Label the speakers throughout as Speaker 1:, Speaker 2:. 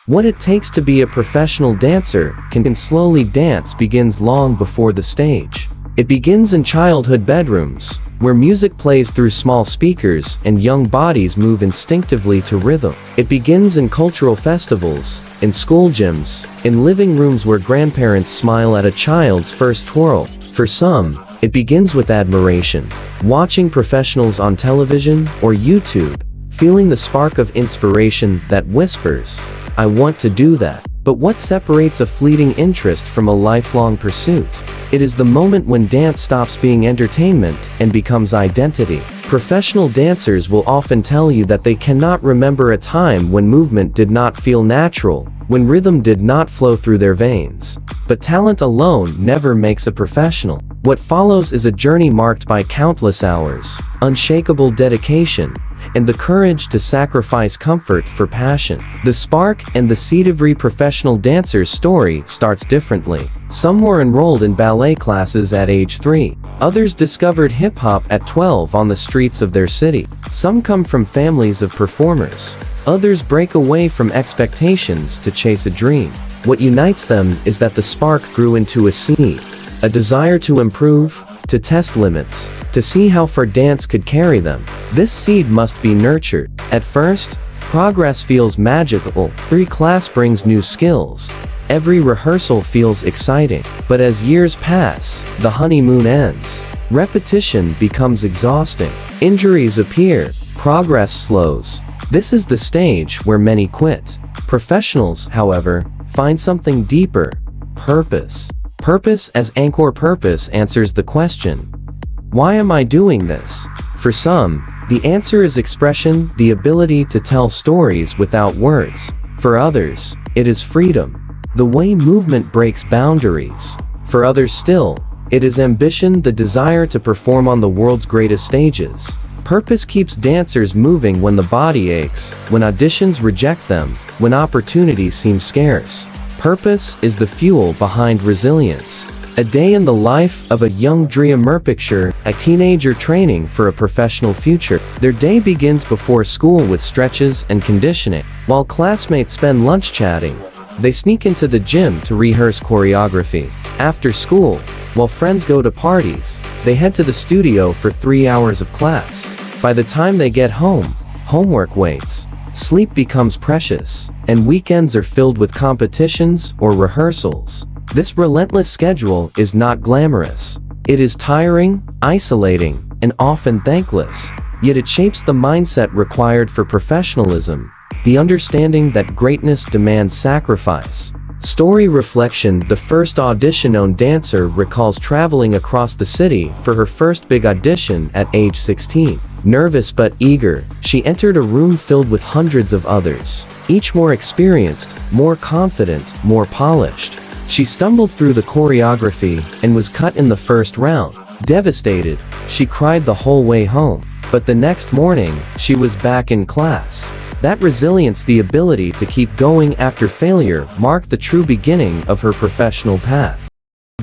Speaker 1: What it takes to be a professional dancer can slowly dance begins long before the stage. It begins in childhood bedrooms, where music plays through small speakers and young bodies move instinctively to rhythm. It begins in cultural festivals, in school gyms, in living rooms where grandparents smile at a child's first twirl. For some, it begins with admiration, watching professionals on television or YouTube, feeling the spark of inspiration that whispers, "I want to do that." But what separates a fleeting interest from a lifelong pursuit? It is the moment when dance stops being entertainment and becomes identity. Professional dancers will often tell you that they cannot remember a time when movement did not feel natural, when rhythm did not flow through their veins. But talent alone never makes a professional. What follows is a journey marked by countless hours, unshakable dedication, and the courage to sacrifice comfort for passion. The spark and the seed of every professional dancer's story starts differently. Some were enrolled in ballet classes at age 3. Others discovered hip-hop at 12 on the streets of their city. Some come from families of performers. Others break away from expectations to chase a dream. What unites them is that the spark grew into a seed, a desire to improve, to test limits, to see how far dance could carry them. This seed must be nurtured. At first, progress feels magical. Every class brings new skills. Every rehearsal feels exciting. But as years pass, the honeymoon ends. Repetition becomes exhausting. Injuries appear. Progress slows. This is the stage where many quit. Professionals, however, find something deeper: purpose. Purpose as anchor. Purpose answers the question, why am I doing this? For some, the answer is expression, the ability to tell stories without words. For others, it is freedom, the way movement breaks boundaries. For others still, it is ambition, the desire to perform on the world's greatest stages. Purpose keeps dancers moving when the body aches, when auditions reject them, when opportunities seem scarce. Purpose is the fuel behind resilience. A day in the life of a young dreamer. Picture a teenager training for a professional future. Their day begins before school with stretches and conditioning. While classmates spend lunch chatting, they sneak into the gym to rehearse choreography. After school, while friends go to parties, they head to the studio for 3 hours of class. By the time they get home, homework waits. Sleep becomes precious, and weekends are filled with competitions or rehearsals. This relentless schedule is not glamorous. It is tiring, isolating, and often thankless. Yet it shapes the mindset required for professionalism, the understanding that greatness demands sacrifice. Story reflection. The first audition-known dancer recalls traveling across the city for her first big audition at age 16. Nervous but eager, she entered a room filled with hundreds of others, each more experienced, more confident, more polished. She stumbled through the choreography and was cut in the first round. Devastated, she cried the whole way home. But the next morning, she was back in class. That resilience, the ability to keep going after failure, marked the true beginning of her professional path.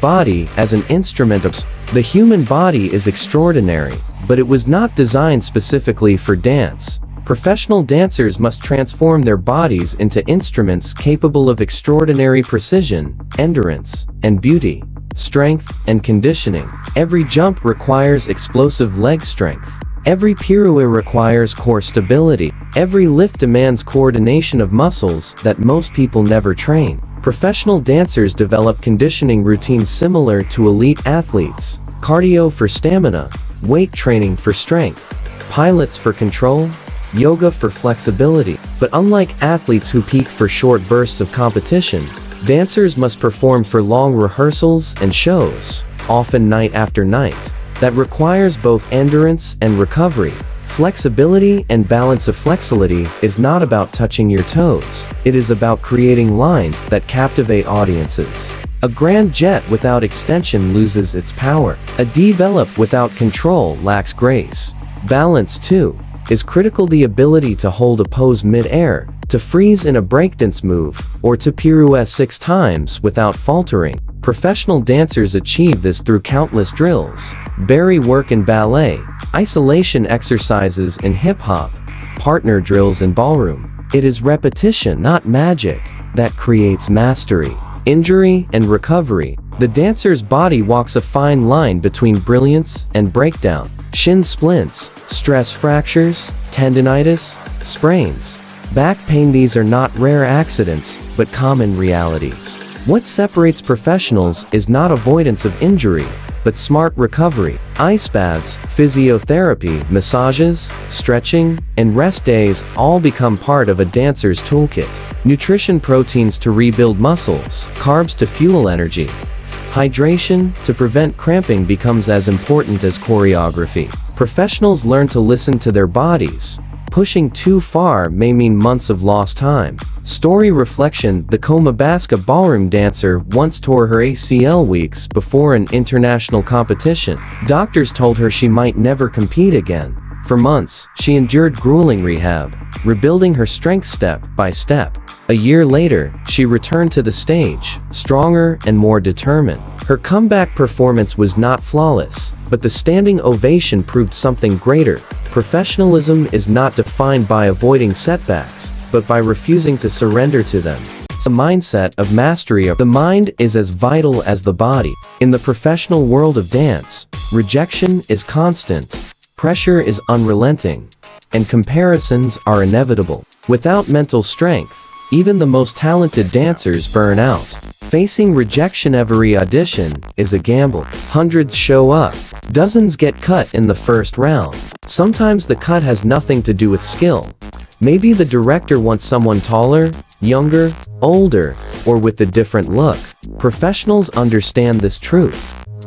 Speaker 1: Body as an instrument of the human body is extraordinary, but it was not designed specifically for dance. Professional dancers must transform their bodies into instruments capable of extraordinary precision, endurance, and beauty, strength, and conditioning. Every jump requires explosive leg strength. Every pirouette requires core stability. Every lift demands coordination of muscles that most people never train. Professional dancers develop conditioning routines similar to elite athletes: cardio for stamina, weight training for strength, pilates for control, yoga for flexibility. But unlike athletes who peak for short bursts of competition, dancers must perform for long rehearsals and shows, often night after night. That requires both endurance and recovery. Flexibility and balance. Of flexibility is not about touching your toes. It is about creating lines that captivate audiences. A grand jet without extension loses its power. A develop without control lacks grace. Balance, too, is critical. The ability to hold a pose mid-air, to freeze in a breakdance move, or to pirouette 6 times without faltering. Professional dancers achieve this through countless drills, barre work in ballet, isolation exercises in hip-hop, partner drills in ballroom. It is repetition, not magic. that creates mastery. Injury and recovery. The dancer's body walks a fine line between brilliance and breakdown. Shin splints, stress fractures, tendinitis, sprains, back pain. These are not rare accidents, but common realities. What separates professionals is not avoidance of injury, but smart recovery. Ice baths, physiotherapy, massages, stretching, and rest days all become part of a dancer's toolkit. Nutrition: proteins to rebuild muscles, carbs to fuel energy. Hydration to prevent cramping becomes as important as choreography. Professionals learn to listen to their bodies. Pushing too far may mean months of lost time. Story reflection: the Komabaska ballroom dancer once tore her ACL weeks before an international competition. Doctors told her she might never compete again. For months, she endured grueling rehab, rebuilding her strength step by step. A year later, she returned to the stage, stronger and more determined. Her comeback performance was not flawless, but the standing ovation proved something greater. Professionalism is not defined by avoiding setbacks, but by refusing to surrender to them. The mindset of mastery. The mind is as vital as the body. In the professional world of dance, rejection is constant, pressure is unrelenting, and comparisons are inevitable. Without mental strength, even the most talented dancers burn out. Facing rejection: every audition is a gamble. Hundreds show up, dozens get cut in the first round. Sometimes the cut has nothing to do with skill. Maybe the director wants someone taller, younger, older, or with a different look. Professionals understand this truth.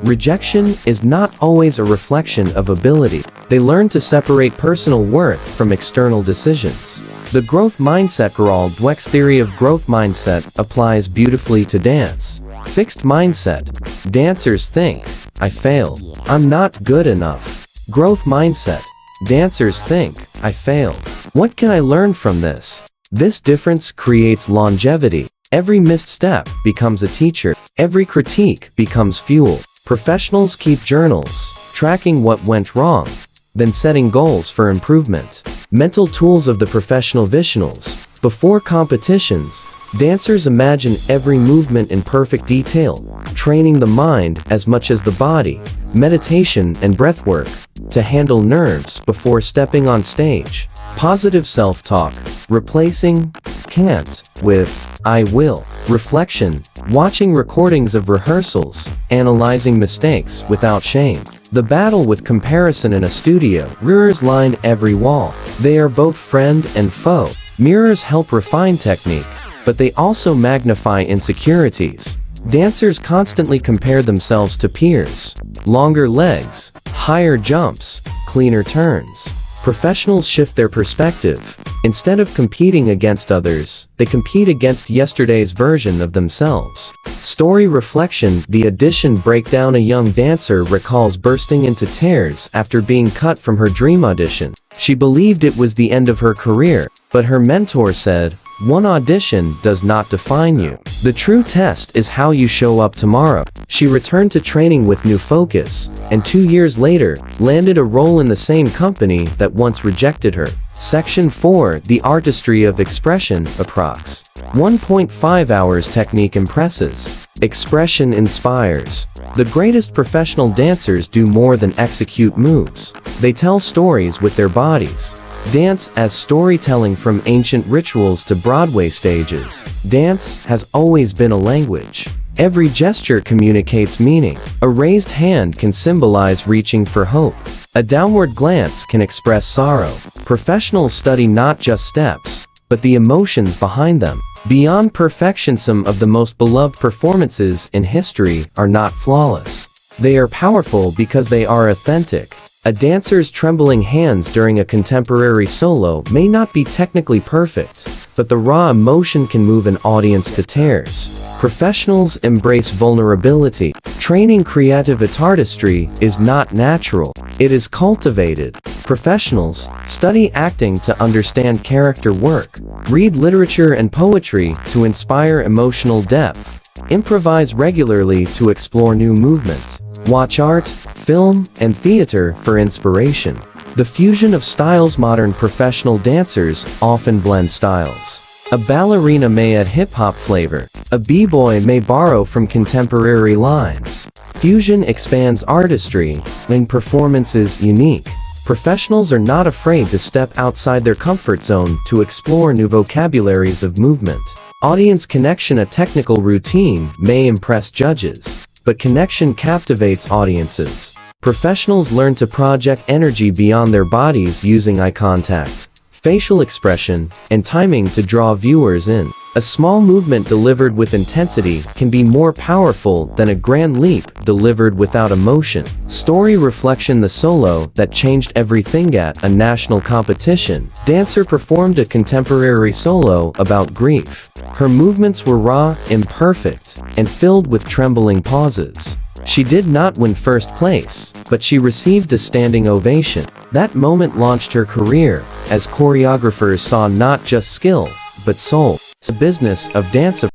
Speaker 1: Rejection is not always a reflection of ability. They learn to separate personal worth from external decisions. The growth mindset. Gerald Dweck's theory of growth mindset applies beautifully to dance. Fixed mindset. Dancers think, "I failed. I'm not good enough." Growth mindset. Dancers think, "I failed. What can I learn from this?" This difference creates longevity. Every missed step becomes a teacher. Every critique becomes fuel. Professionals keep journals, tracking what went wrong, then setting goals for improvement. Mental tools of the professional visuals. Before competitions, dancers imagine every movement in perfect detail, training the mind as much as the body. Meditation and breathwork to handle nerves before stepping on stage. Positive self-talk, replacing "can't" with "I will." Reflection, watching recordings of rehearsals, analyzing mistakes without shame. The battle with comparison in a studio. Mirrors line every wall. They are both friend and foe. Mirrors help refine technique, but they also magnify insecurities. Dancers constantly compare themselves to peers. Longer legs, higher jumps, cleaner turns. Professionals shift their perspective. Instead of competing against others, they compete against yesterday's version of themselves. Story reflection. The audition breakdown. A young dancer recalls bursting into tears after being cut from her dream audition. She believed it was the end of her career, but her mentor said, "One audition does not define you. The true test is how you show up tomorrow." She returned to training with new focus, and 2 years later, landed a role in the same company that once rejected her. Section 4. The artistry of expression. Approx. 1.5 hours. Technique impresses. Expression inspires. The greatest professional dancers do more than execute moves. They tell stories with their bodies. Dance as storytelling. From ancient rituals to Broadway stages, dance has always been a language. Every gesture communicates meaning. A raised hand can symbolize reaching for hope. A downward glance can express sorrow. Professionals study not just steps, but the emotions behind them. Beyond perfection, some of the most beloved performances in history are not flawless. They are powerful because they are authentic. A dancer's trembling hands during a contemporary solo may not be technically perfect, but the raw emotion can move an audience to tears. Professionals embrace vulnerability. Training creative artistry is not natural. It is cultivated. Professionals study acting to understand character work. Read literature and poetry to inspire emotional depth. Improvise regularly to explore new movement. Watch art, film, and theater for inspiration. The fusion of styles. Modern professional dancers often blend styles. A ballerina may add hip-hop flavor. A b-boy may borrow from contemporary lines. Fusion expands artistry, when performance is unique. Professionals are not afraid to step outside their comfort zone to explore new vocabularies of movement. Audience connection. A technical routine may impress judges, but connection captivates audiences. Professionals learn to project energy beyond their bodies using eye contact, facial expression, and timing to draw viewers in. A small movement delivered with intensity can be more powerful than a grand leap delivered without emotion. Story reflection. The solo that changed everything. At a national competition, dancer performed a contemporary solo about grief. Her movements were raw, imperfect, and filled with trembling pauses. She did not win first place, but she received a standing ovation. That moment launched her career, as choreographers saw not just skill, but soul. The business of dance.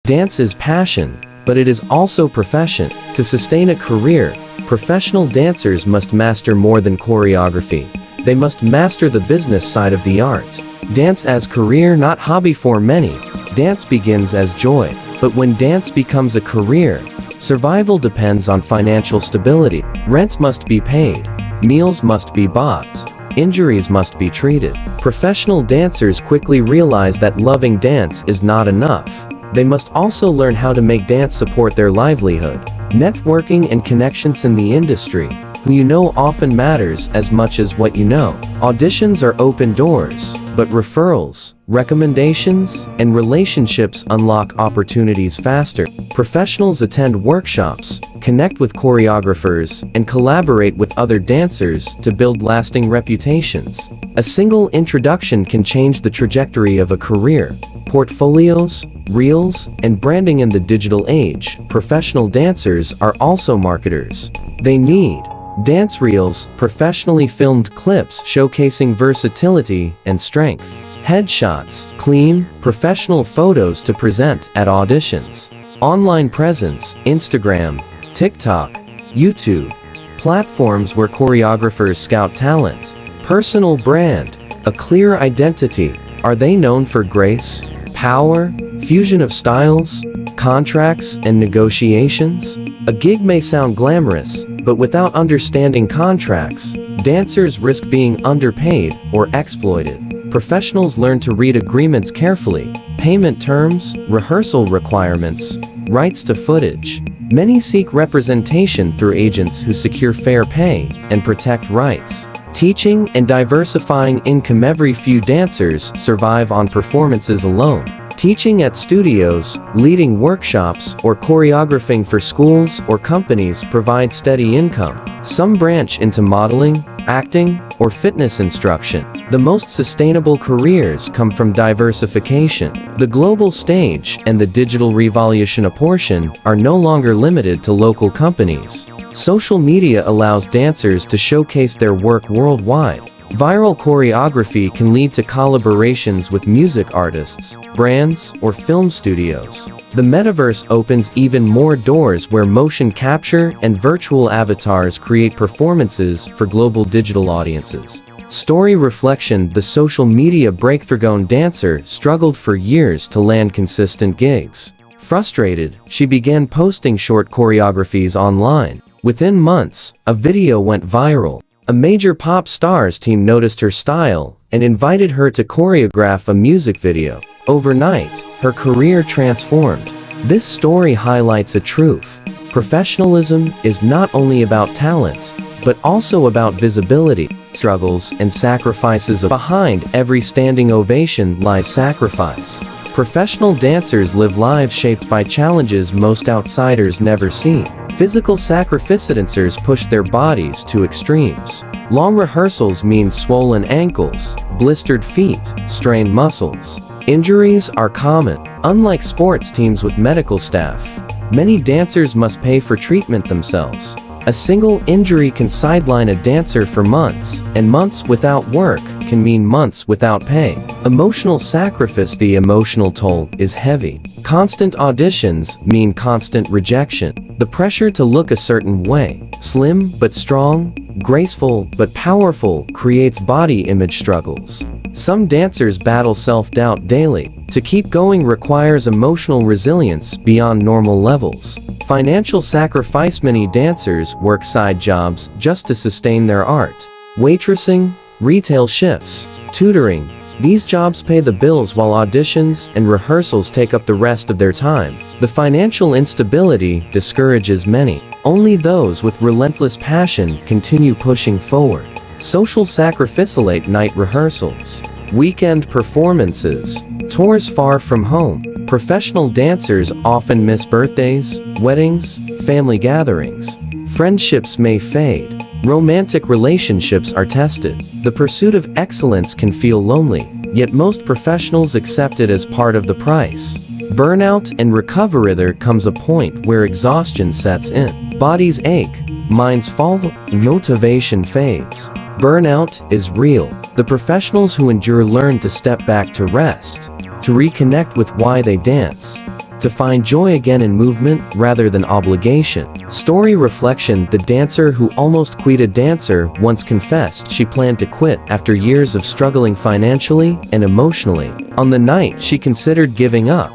Speaker 1: Dance is passion, but it is also profession. To sustain a career, professional dancers must master more than choreography. They must master the business side of the art. Dance as career, not hobby. For many, dance begins as joy, but when dance becomes a career, survival depends on financial stability. Rent must be paid, meals must be bought, injuries must be treated. Professional dancers quickly realize that loving dance is not enough. They must also learn how to make dance support their livelihood. Networking and connections in the industry. Who you know often matters as much as what you know. Auditions are open doors, but referrals, recommendations, and relationships unlock opportunities faster. Professionals attend workshops, connect with choreographers, and collaborate with other dancers to build lasting reputations. A single introduction can change the trajectory of a career. Portfolios, reels, and branding. In the digital age, professional dancers are also marketers. They need dance reels, professionally filmed clips showcasing versatility and strength. Headshots, clean, professional photos to present at auditions. Online presence, Instagram, TikTok, YouTube, platforms where choreographers scout talent. Personal brand, a clear identity. Are they known for grace, power, fusion of styles, contracts, and negotiations? A gig may sound glamorous, but without understanding contracts, dancers risk being underpaid or exploited. Professionals learn to read agreements carefully. Payment terms, rehearsal requirements, rights to footage. Many seek representation through agents who secure fair pay and protect rights. Teaching and diversifying income. Very few dancers survive on performances alone. Teaching at studios, leading workshops, or choreographing for schools or companies provide steady income. Some branch into modeling, acting, or fitness instruction. The most sustainable careers come from diversification. The global stage and the digital revolution. A portion are no longer limited to local companies. Social media allows dancers to showcase their work worldwide. Viral choreography can lead to collaborations with music artists, brands, or film studios. The metaverse opens even more doors where motion capture and virtual avatars create performances for global digital audiences. Story reflection. The social media breakthrough dancer struggled for years to land consistent gigs. Frustrated, she began posting short choreographies online. Within months, a video went viral. A major pop star's team noticed her style and invited her to choreograph a music video. Overnight, her career transformed. This story highlights a truth. Professionalism is not only about talent, but also about visibility. Struggles and sacrifices. Behind every standing ovation lies sacrifice. Professional dancers live lives shaped by challenges most outsiders never see. Physical sacrifice. Dancers push their bodies to extremes. Long rehearsals mean swollen ankles, blistered feet, strained muscles. Injuries are common. Unlike sports teams with medical staff, many dancers must pay for treatment themselves. A single injury can sideline a dancer for months, and months without work can mean months without pay. Emotional sacrifice. The emotional toll is heavy. Constant auditions mean constant rejection. The pressure to look a certain way, slim but strong, graceful but powerful, creates body image struggles. Some dancers battle self-doubt daily. To keep going requires emotional resilience beyond normal levels. Financial sacrifice. Many dancers work side jobs just to sustain their art. Waitressing, retail shifts, tutoring. These jobs pay the bills while auditions and rehearsals take up the rest of their time. The financial instability discourages many. Only those with relentless passion continue pushing forward. Social sacrifice. Late night rehearsals, weekend performances, tours far from home. Professional dancers often miss birthdays, weddings, family gatherings. Friendships may fade. Romantic relationships are tested. The pursuit of excellence can feel lonely, yet most professionals accept it as part of the price. Burnout and recovery. There comes a point where exhaustion sets in. Bodies ache, minds fall, motivation fades. Burnout is real. The professionals who endure learn to step back to rest, to reconnect with why they dance, to find joy again in movement rather than obligation. Story reflection. The dancer who almost quit. A dancer once confessed she planned to quit after years of struggling financially and emotionally. On the night she considered giving up,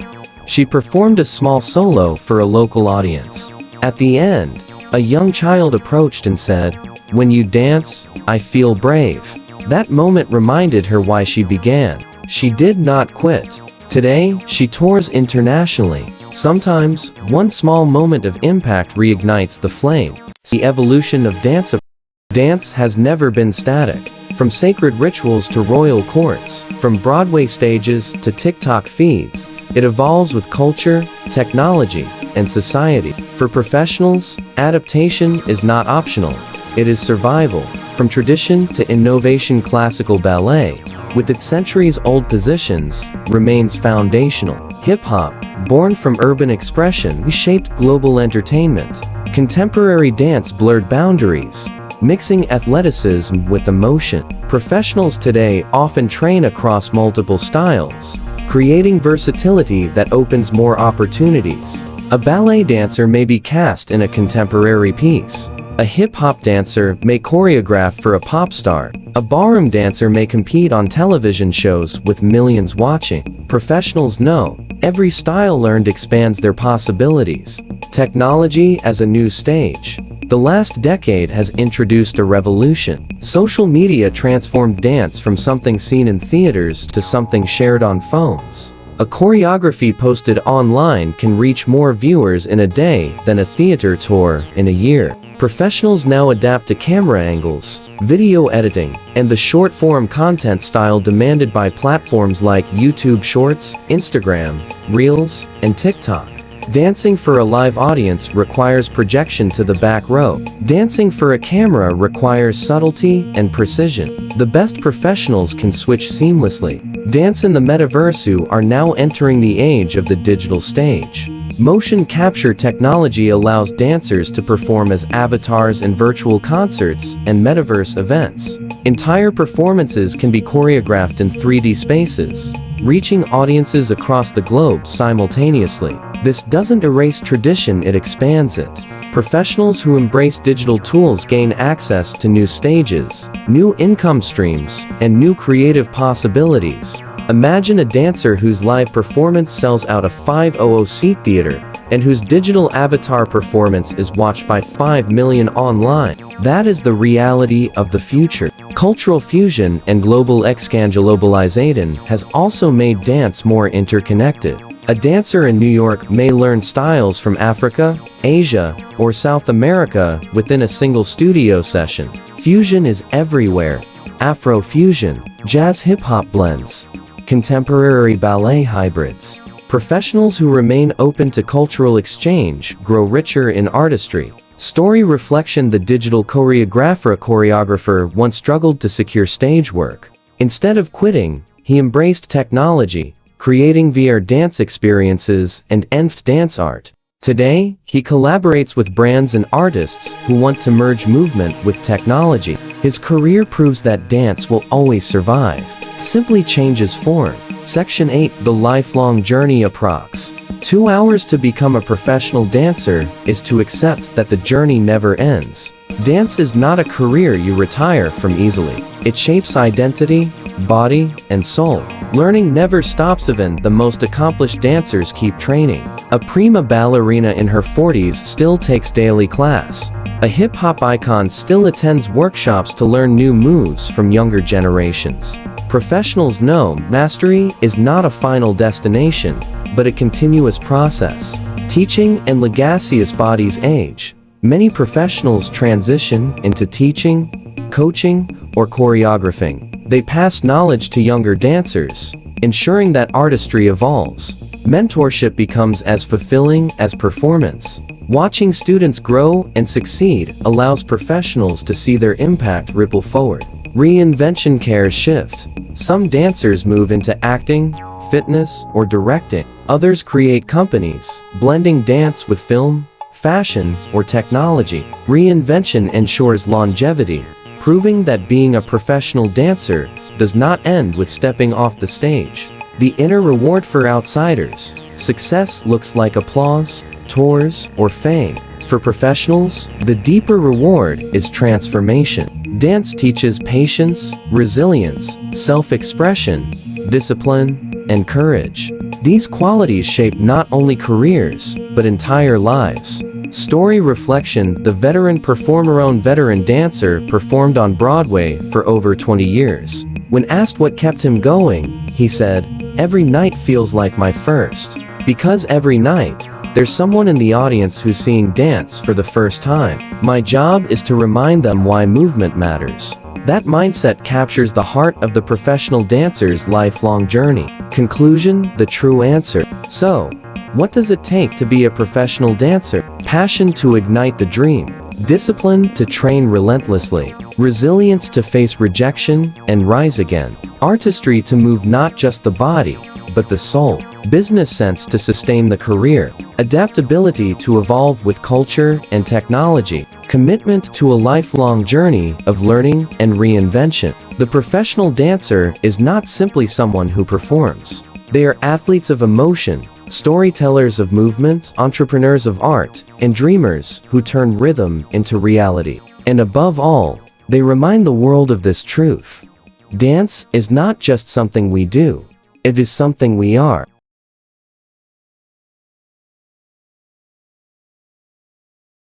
Speaker 1: she performed a small solo for a local audience. At the end, a young child approached and said, "When you dance, I feel brave." That moment reminded her why she began. She did not quit. Today, she tours internationally. Sometimes, one small moment of impact reignites the flame. The evolution of dance. Dance has never been static. From sacred rituals to royal courts, from Broadway stages to TikTok feeds, it evolves with culture, technology, and society. For professionals, adaptation is not optional. It is survival. From tradition to innovation. Classical ballet, with its centuries-old positions, remains foundational. Hip-hop, born from urban expression, reshaped global entertainment. Contemporary dance blurred boundaries, mixing athleticism with emotion. Professionals today often train across multiple styles, creating versatility that opens more opportunities. A ballet dancer may be cast in a contemporary piece. A hip-hop dancer may choreograph for a pop star. A ballroom dancer may compete on television shows with millions watching. Professionals know every style learned expands their possibilities. Technology as a new stage. The last decade has introduced a revolution. Social media transformed dance from something seen in theaters to something shared on phones. A choreography posted online can reach more viewers in a day than a theater tour in a year. Professionals now adapt to camera angles, video editing, and the short-form content style demanded by platforms like YouTube Shorts, Instagram, Reels, and TikTok. Dancing for a live audience requires projection to the back row. Dancing for a camera requires subtlety and precision. The best professionals can switch seamlessly. Dance in the metaverse are now entering the age of the digital stage. Motion capture technology allows dancers to perform as avatars in virtual concerts and metaverse events. Entire performances can be choreographed in 3D spaces, reaching audiences across the globe simultaneously. This doesn't erase tradition, it expands it. Professionals who embrace digital tools gain access to new stages, new income streams, and new creative possibilities. Imagine a dancer whose live performance sells out a 500-seat theater, and whose digital avatar performance is watched by 5 million online. That is the reality of the future. Cultural fusion and global globalization has also made dance more interconnected. A dancer in New York may learn styles from Africa, Asia, or South America within a single studio session. Fusion is everywhere. Afro-fusion, jazz hip-hop blends, contemporary ballet hybrids. Professionals who remain open to cultural exchange grow richer in artistry. Story reflection. The digital choreographer once struggled to secure stage work. Instead of quitting, he embraced technology, creating VR dance experiences and NFT dance art. Today, he collaborates with brands and artists who want to merge movement with technology. His career proves that dance will always survive. It simply changes form. Section 8. The lifelong journey. Approx. 2 hours to become a professional dancer is to accept that the journey never ends. Dance is not a career you retire from easily. It shapes identity, body, and soul. Learning never stops. Even the most accomplished dancers keep training. A prima ballerina in her 40s still takes daily class. A hip-hop icon still attends workshops to learn new moves from younger generations. Professionals know mastery is not a final destination, but a continuous process. Teaching and legacy. As bodies age, many professionals transition into teaching, coaching, or choreographing. They pass knowledge to younger dancers, ensuring that artistry evolves. Mentorship becomes as fulfilling as performance. Watching students grow and succeed allows professionals to see their impact ripple forward. Reinvention. Career shift. Some dancers move into acting, fitness, or directing. Others create companies, blending dance with film, fashion, or technology. Reinvention ensures longevity, proving that being a professional dancer does not end with stepping off the stage. The inner reward. For outsiders, success looks like applause, tours, or fame. For professionals, the deeper reward is transformation. Dance teaches patience, resilience, self-expression, discipline, and courage. These qualities shape not only careers, but entire lives. Story reflection. The veteran performer. Own veteran dancer performed on Broadway for over 20 years. When asked what kept him going, he said, "Every night feels like my first." Because every night, there's someone in the audience who's seeing dance for the first time. My job is to remind them why movement matters. That mindset captures the heart of the professional dancer's lifelong journey. Conclusion. The true answer. So, what does it take to be a professional dancer? Passion to ignite the dream. Discipline to train relentlessly. Resilience to face rejection and rise again. Artistry to move not just the body, but the soul. Business sense to sustain the career. Adaptability to evolve with culture and technology. Commitment to a lifelong journey of learning and reinvention. The professional dancer is not simply someone who performs. They are athletes of emotion, storytellers of movement, entrepreneurs of art, and dreamers who turn rhythm into reality. And above all, they remind the world of this truth. Dance is not just something we do, it is something we are.